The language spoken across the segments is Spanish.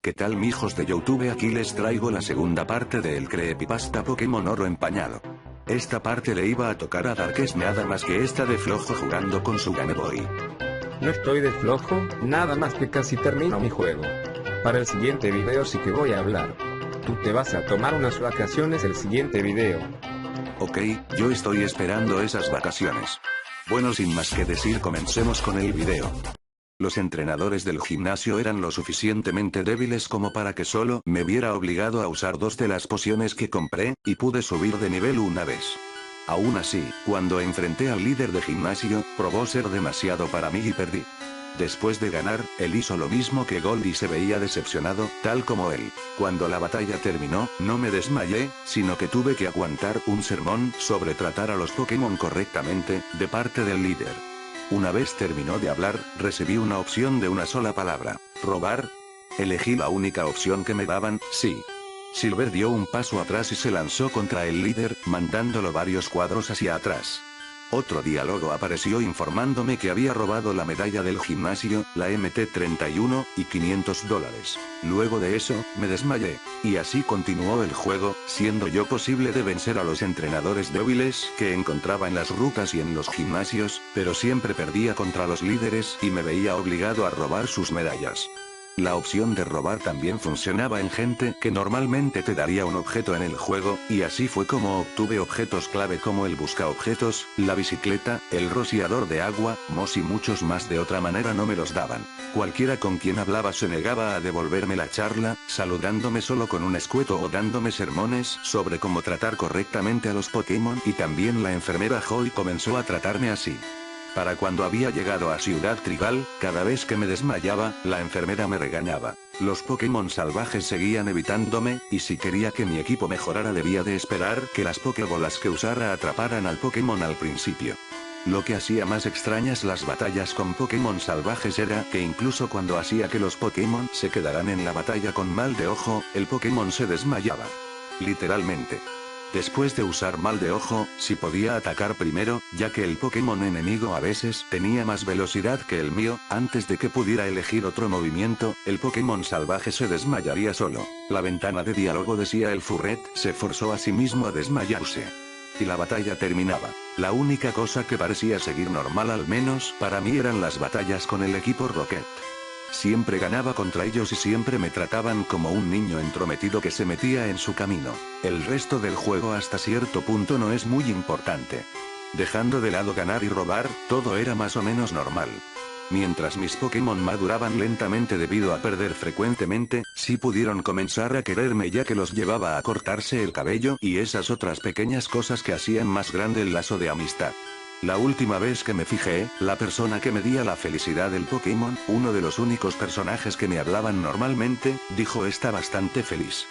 ¿Qué tal mijos de YouTube? Aquí les traigo la segunda parte del creepypasta Pokémon Oro Empañado. Esta parte le iba a tocar a Darkest nada más que esta de flojo jugando con su Game Boy. No estoy de flojo, nada más que casi termino mi juego. Para el siguiente video sí que voy a hablar. Tú te vas a tomar unas vacaciones el siguiente video. Ok, yo estoy esperando esas vacaciones. Bueno, sin más que decir, comencemos con el video. Los entrenadores del gimnasio eran lo suficientemente débiles como para que solo me viera obligado a usar 2 de las pociones que compré, y pude subir de nivel una vez. Aún así, cuando enfrenté al líder de gimnasio, probó ser demasiado para mí y perdí. Después de ganar, él hizo lo mismo que Goldie, se veía decepcionado, tal como él. Cuando la batalla terminó, no me desmayé, sino que tuve que aguantar un sermón sobre tratar a los Pokémon correctamente, de parte del líder. Una vez terminó de hablar, recibí una opción de una sola palabra: robar. Elegí la única opción que me daban, sí. Silver dio un paso atrás y se lanzó contra el líder, mandándolo varios cuadros hacia atrás. Otro diálogo apareció informándome que había robado la medalla del gimnasio, la MT-31, y $500. Luego de eso, me desmayé. Y así continuó el juego, siendo yo posible de vencer a los entrenadores débiles que encontraba en las rutas y en los gimnasios, pero siempre perdía contra los líderes y me veía obligado a robar sus medallas. La opción de robar también funcionaba en gente que normalmente te daría un objeto en el juego, y así fue como obtuve objetos clave como el buscaobjetos, la bicicleta, el rociador de agua, mos y muchos más. De otra manera no me los daban. Cualquiera con quien hablaba se negaba a devolverme la charla, saludándome solo con un escueto o dándome sermones sobre cómo tratar correctamente a los Pokémon, y también la enfermera Joy comenzó a tratarme así. Para cuando había llegado a Ciudad Trigal, cada vez que me desmayaba, la enfermera me regañaba. Los Pokémon salvajes seguían evitándome, y si quería que mi equipo mejorara debía de esperar que las Pokébolas que usara atraparan al Pokémon al principio. Lo que hacía más extrañas las batallas con Pokémon salvajes era que incluso cuando hacía que los Pokémon se quedaran en la batalla con mal de ojo, el Pokémon se desmayaba. Literalmente. Después de usar mal de ojo, sí podía atacar primero, ya que el Pokémon enemigo a veces tenía más velocidad que el mío. Antes de que pudiera elegir otro movimiento, el Pokémon salvaje se desmayaría solo. La ventana de diálogo decía: el Furret se forzó a sí mismo a desmayarse. Y la batalla terminaba. La única cosa que parecía seguir normal, al menos para mí, eran las batallas con el equipo Rocket. Siempre ganaba contra ellos y siempre me trataban como un niño entrometido que se metía en su camino. El resto del juego hasta cierto punto no es muy importante. Dejando de lado ganar y robar, todo era más o menos normal. Mientras mis Pokémon maduraban lentamente debido a perder frecuentemente, sí pudieron comenzar a quererme, ya que los llevaba a cortarse el cabello y esas otras pequeñas cosas que hacían más grande el lazo de amistad. La última vez que me fijé, la persona que medía la felicidad del Pokémon, uno de los únicos personajes que me hablaban normalmente, dijo: está bastante feliz.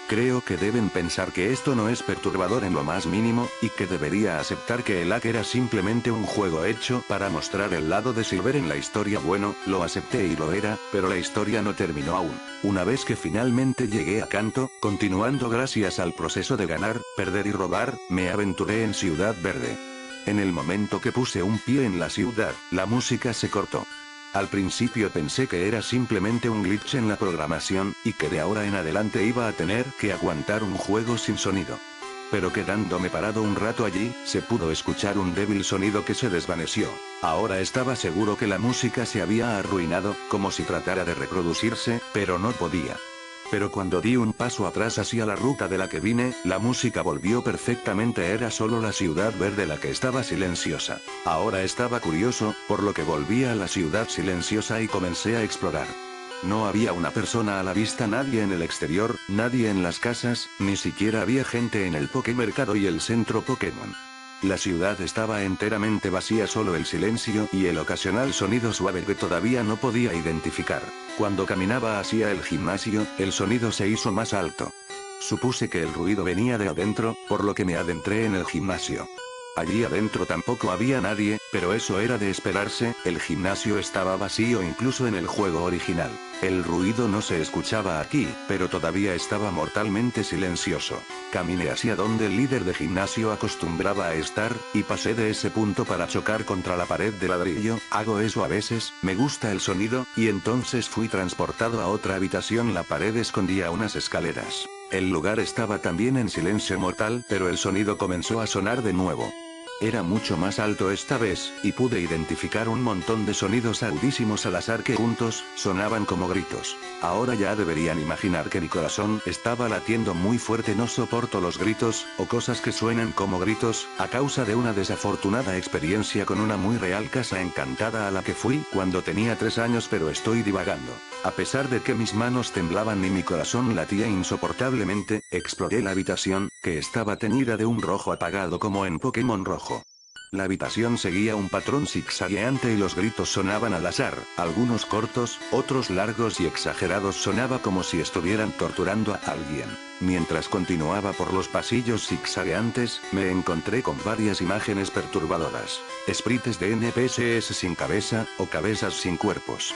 Creo que deben pensar que esto no es perturbador en lo más mínimo, y que debería aceptar que el hack era simplemente un juego hecho para mostrar el lado de Silver en la historia. Bueno, lo acepté y lo era, pero la historia no terminó aún. Una vez que finalmente llegué a Kanto, continuando gracias al proceso de ganar, perder y robar, me aventuré en Ciudad Verde. En el momento que puse un pie en la ciudad, la música se cortó. Al principio pensé que era simplemente un glitch en la programación, y que de ahora en adelante iba a tener que aguantar un juego sin sonido. Pero quedándome parado un rato allí, se pudo escuchar un débil sonido que se desvaneció. Ahora estaba seguro que la música se había arruinado, como si tratara de reproducirse, pero no podía. Pero cuando di un paso atrás hacia la ruta de la que vine, la música volvió perfectamente. Era solo la Ciudad Verde la que estaba silenciosa. Ahora estaba curioso, por lo que volví a la ciudad silenciosa y comencé a explorar. No había una persona a la vista, nadie en el exterior, nadie en las casas, ni siquiera había gente en el Pokémercado y el centro Pokémon. La ciudad estaba enteramente vacía, solo el silencio y el ocasional sonido suave que todavía no podía identificar. Cuando caminaba hacia el gimnasio, el sonido se hizo más alto. Supuse que el ruido venía de adentro, por lo que me adentré en el gimnasio. Allí adentro tampoco había nadie, pero eso era de esperarse, el gimnasio estaba vacío incluso en el juego original. El ruido no se escuchaba aquí, pero todavía estaba mortalmente silencioso. Caminé hacia donde el líder de gimnasio acostumbraba a estar, y pasé de ese punto para chocar contra la pared de ladrillo. Hago eso a veces, me gusta el sonido, y entonces fui transportado a otra habitación. La pared escondía unas escaleras. El lugar estaba también en silencio mortal, pero el sonido comenzó a sonar de nuevo. Era mucho más alto esta vez, y pude identificar un montón de sonidos agudísimos al azar que juntos, sonaban como gritos. Ahora ya deberían imaginar que mi corazón estaba latiendo muy fuerte. No soporto los gritos, o cosas que suenan como gritos, a causa de una desafortunada experiencia con una muy real casa encantada a la que fui cuando tenía 3 años, pero estoy divagando. A pesar de que mis manos temblaban y mi corazón latía insoportablemente, exploré la habitación, que estaba teñida de un rojo apagado como en Pokémon Rojo. La habitación seguía un patrón zigzagueante y los gritos sonaban al azar, algunos cortos, otros largos y exagerados. Sonaba como si estuvieran torturando a alguien. Mientras continuaba por los pasillos zigzagueantes, me encontré con varias imágenes perturbadoras. Sprites de NPCs sin cabeza, o cabezas sin cuerpos.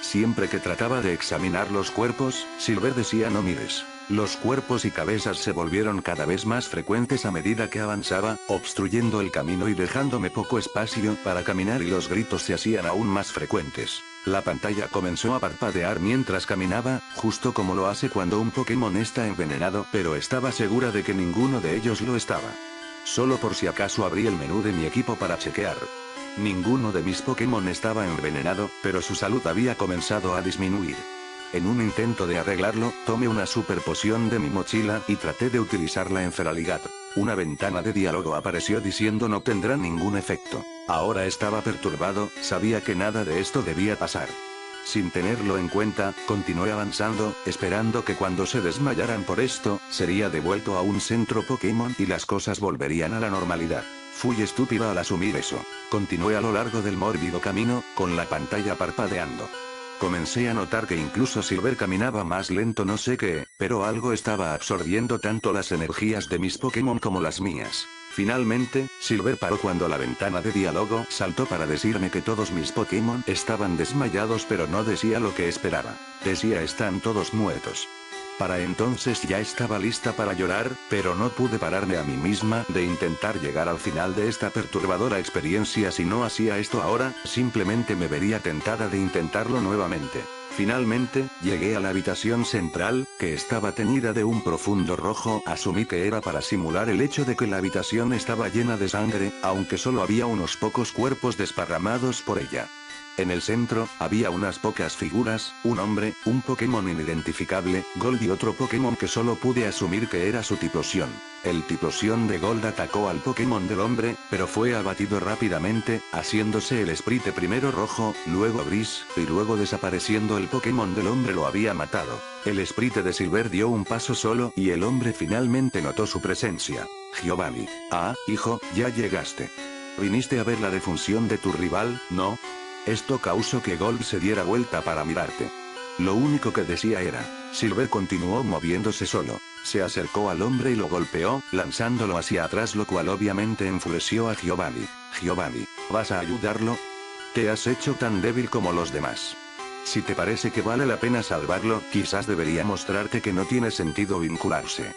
Siempre que trataba de examinar los cuerpos, Silver decía no mires. Los cuerpos y cabezas se volvieron cada vez más frecuentes a medida que avanzaba, obstruyendo el camino y dejándome poco espacio para caminar, y los gritos se hacían aún más frecuentes. La pantalla comenzó a parpadear mientras caminaba, justo como lo hace cuando un Pokémon está envenenado, pero estaba segura de que ninguno de ellos lo estaba. Solo por si acaso abrí el menú de mi equipo para chequear. Ninguno de mis Pokémon estaba envenenado, pero su salud había comenzado a disminuir. En un intento de arreglarlo, tomé una super poción de mi mochila y traté de utilizarla en Feraligatr. Una ventana de diálogo apareció diciendo no tendrá ningún efecto. Ahora estaba perturbado, sabía que nada de esto debía pasar. Sin tenerlo en cuenta, continué avanzando, esperando que cuando se desmayaran por esto, sería devuelto a un centro Pokémon y las cosas volverían a la normalidad. Fui estúpida al asumir eso. Continué a lo largo del mórbido camino, con la pantalla parpadeando. Comencé a notar que incluso Silver caminaba más lento, no sé qué, pero algo estaba absorbiendo tanto las energías de mis Pokémon como las mías. Finalmente, Silver paró cuando la ventana de diálogo saltó para decirme que todos mis Pokémon estaban desmayados, pero no decía lo que esperaba. Decía están todos muertos. Para entonces ya estaba lista para llorar, pero no pude pararme a mí misma de intentar llegar al final de esta perturbadora experiencia. Si no hacía esto ahora, simplemente me vería tentada de intentarlo nuevamente. Finalmente, llegué a la habitación central, que estaba teñida de un profundo rojo. Asumí que era para simular el hecho de que la habitación estaba llena de sangre, aunque solo había unos pocos cuerpos desparramados por ella. En el centro, había unas pocas figuras, un hombre, un Pokémon inidentificable, Gold y otro Pokémon que solo pude asumir que era su Typhlosion. El Typhlosion de Gold atacó al Pokémon del hombre, pero fue abatido rápidamente, haciéndose el Sprite primero rojo, luego gris, y luego desapareciendo. El Pokémon del hombre lo había matado. El Sprite de Silver dio un paso solo, y el hombre finalmente notó su presencia. Giovanni. Ah, hijo, ya llegaste. ¿Viniste a ver la defunción de tu rival, no? Esto causó que Gold se diera vuelta para mirarte. Lo único que decía era. Silver continuó moviéndose solo. Se acercó al hombre y lo golpeó, lanzándolo hacia atrás, lo cual obviamente enfureció a Giovanni. Giovanni, ¿vas a ayudarlo? Te has hecho tan débil como los demás. Si te parece que vale la pena salvarlo, quizás debería mostrarte que no tiene sentido vincularse.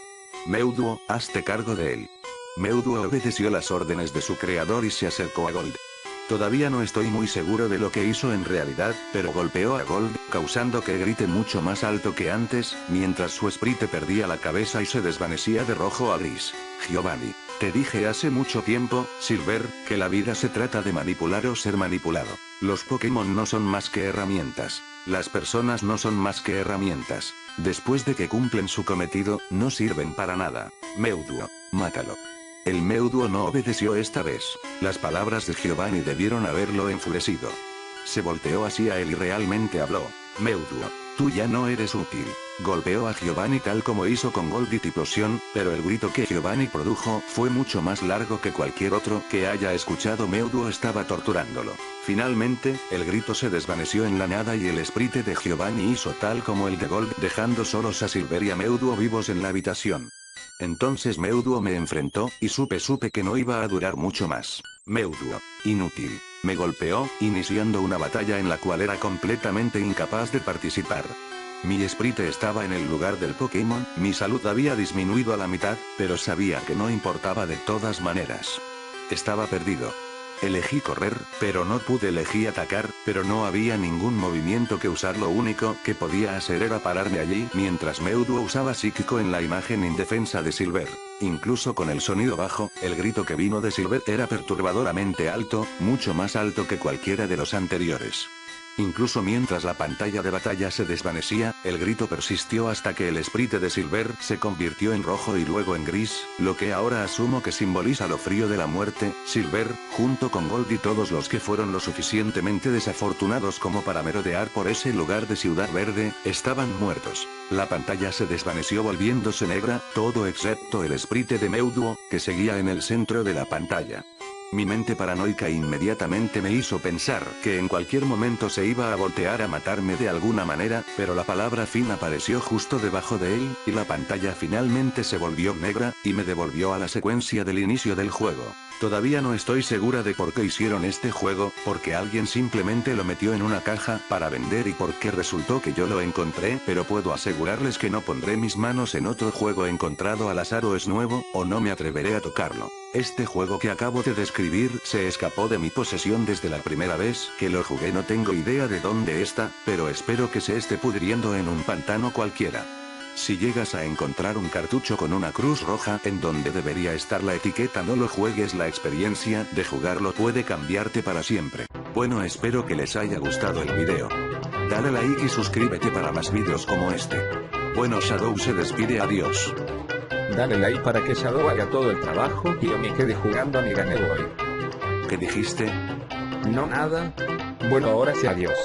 Mewtwo, hazte cargo de él. Mewtwo obedeció las órdenes de su creador y se acercó a Gold. Todavía no estoy muy seguro de lo que hizo en realidad, pero golpeó a Gold, causando que grite mucho más alto que antes, mientras su Sprite perdía la cabeza y se desvanecía de rojo a gris. Giovanni, te dije hace mucho tiempo, Silver, que la vida se trata de manipular o ser manipulado. Los Pokémon no son más que herramientas. Las personas no son más que herramientas. Después de que cumplen su cometido, no sirven para nada. Mewtwo, mátalo. El Mewtwo no obedeció esta vez. Las palabras de Giovanni debieron haberlo enfurecido. Se volteó hacia él y realmente habló. Mewtwo, tú ya no eres útil. Golpeó a Giovanni tal como hizo con Gold y Typhlosion, pero el grito que Giovanni produjo fue mucho más largo que cualquier otro que haya escuchado. Mewtwo estaba torturándolo. Finalmente, el grito se desvaneció en la nada y el Sprite de Giovanni hizo tal como el de Gold, dejando solos a Silver y a Mewtwo vivos en la habitación. Entonces Meuduo me enfrentó, y supe que no iba a durar mucho más. Meuduo, inútil, me golpeó, iniciando una batalla en la cual era completamente incapaz de participar. Mi Sprite estaba en el lugar del Pokémon, mi salud había disminuido a la mitad, pero sabía que no importaba de todas maneras. Estaba perdido. Elegí correr, pero no pude. Elegí atacar, pero no había ningún movimiento que usar. Lo único que podía hacer era pararme allí mientras Meuduo usaba psíquico en la imagen indefensa de Silver. Incluso con el sonido bajo, el grito que vino de Silver era perturbadoramente alto, mucho más alto que cualquiera de los anteriores. Incluso mientras la pantalla de batalla se desvanecía, el grito persistió hasta que el Sprite de Silver se convirtió en rojo y luego en gris, lo que ahora asumo que simboliza lo frío de la muerte. Silver, junto con Gold y todos los que fueron lo suficientemente desafortunados como para merodear por ese lugar de Ciudad Verde, estaban muertos. La pantalla se desvaneció volviéndose negra, todo excepto el Sprite de Meuduo, que seguía en el centro de la pantalla. Mi mente paranoica inmediatamente me hizo pensar que en cualquier momento se iba a voltear a matarme de alguna manera, pero la palabra fin apareció justo debajo de él, y la pantalla finalmente se volvió negra, y me devolvió a la secuencia del inicio del juego. Todavía no estoy segura de por qué hicieron este juego, porque alguien simplemente lo metió en una caja para vender y porque resultó que yo lo encontré, pero puedo asegurarles que no pondré mis manos en otro juego encontrado al azar o es nuevo, o no me atreveré a tocarlo. Este juego que acabo de describir se escapó de mi posesión desde la primera vez que lo jugué. No tengo idea de dónde está, pero espero que se esté pudriendo en un pantano cualquiera. Si llegas a encontrar un cartucho con una cruz roja en donde debería estar la etiqueta, no lo juegues. La experiencia de jugarlo puede cambiarte para siempre. Bueno, espero que les haya gustado el video. Dale like y suscríbete para más videos como este. Bueno, Shadow se despide, adiós. Dale like para que Shadow haga todo el trabajo y yo me quede jugando a mi Game Boy. ¿Qué dijiste? No, nada. Bueno, ahora sí, adiós.